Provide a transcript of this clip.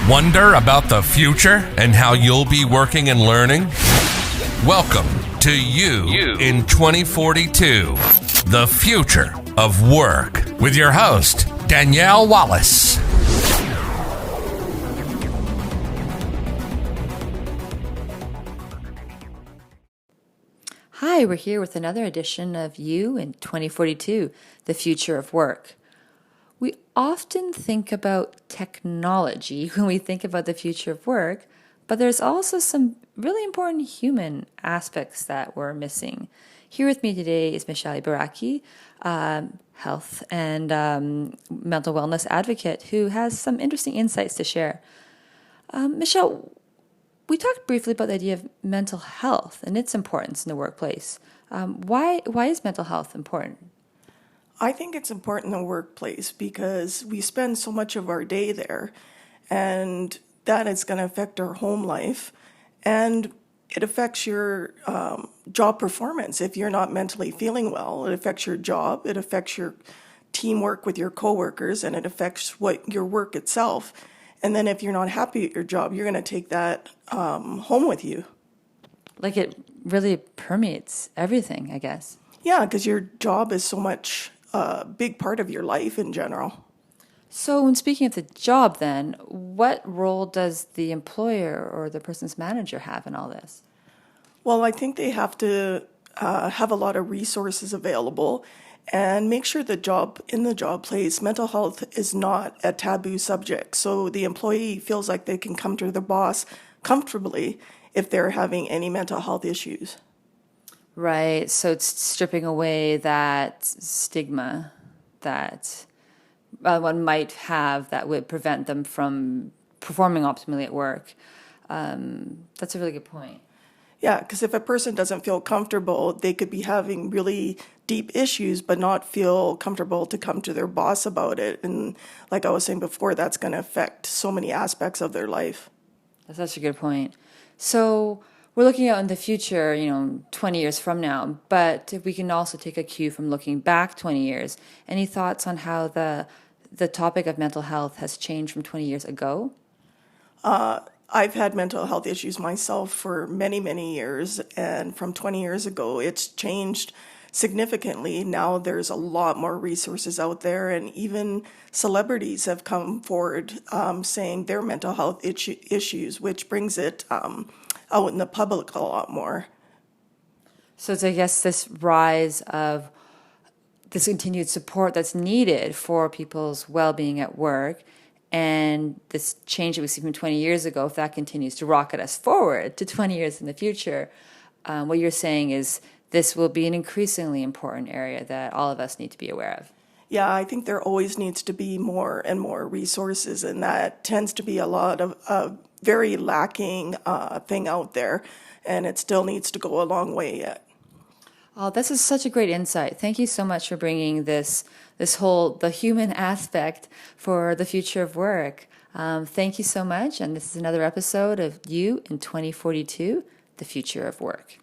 Wonder about the future and how you'll be working and learning? Welcome to You in 2042, the future of work, with your host, Danielle Wallace. Hi, we're here with another edition of You in 2042, the future of work. We often think about technology when we think about the future of work, but there's also some really important human aspects that we're missing. Here with me today is Michelle Ibaraki, health and mental wellness advocate, who has some interesting insights to share. Michelle, we talked briefly about the idea of mental health and its importance in the workplace. Why is mental health important? I think it's important in the workplace because we spend so much of our day there, and that is going to affect our home life, and it affects your job performance. If you're not mentally feeling well, it affects your job, it affects your teamwork with your coworkers, and it affects your work itself. And then if you're not happy at your job, you're going to take that home with you. Like it really permeates everything, I guess. Yeah, because your job is so much a big part of your life in general. So when speaking of the job then, what role does the employer or the person's manager have in all this? Well, I think they have to have a lot of resources available and make sure the job place, mental health is not a taboo subject. So the employee feels like they can come to their boss comfortably if they're having any mental health issues. Right. So it's stripping away that stigma that one might have that would prevent them from performing optimally at work. That's a really good point. Yeah, because if a person doesn't feel comfortable, they could be having really deep issues, but not feel comfortable to come to their boss about it. And like I was saying before, that's going to affect so many aspects of their life. That's such a good point. So we're looking out in the future, 20 years from now, but we can also take a cue from looking back 20 years. Any thoughts on how the topic of mental health has changed from 20 years ago? I've had mental health issues myself for many, many years, and from 20 years ago, it's changed significantly. Now there's a lot more resources out there, and even celebrities have come forward saying their mental health issues, which brings it out in the public a lot more. So it's, I guess, this rise of this continued support that's needed for people's well-being at work, and this change that we see from 20 years ago, if that continues to rocket us forward to 20 years in the future, what you're saying is this will be an increasingly important area that all of us need to be aware of. Yeah, I think there always needs to be more and more resources, and that tends to be a lot of a very lacking thing out there, and it still needs to go a long way yet. Oh, this is such a great insight. Thank you so much for bringing the human aspect for the future of work. Thank you so much, and this is another episode of You in 2042, the future of work.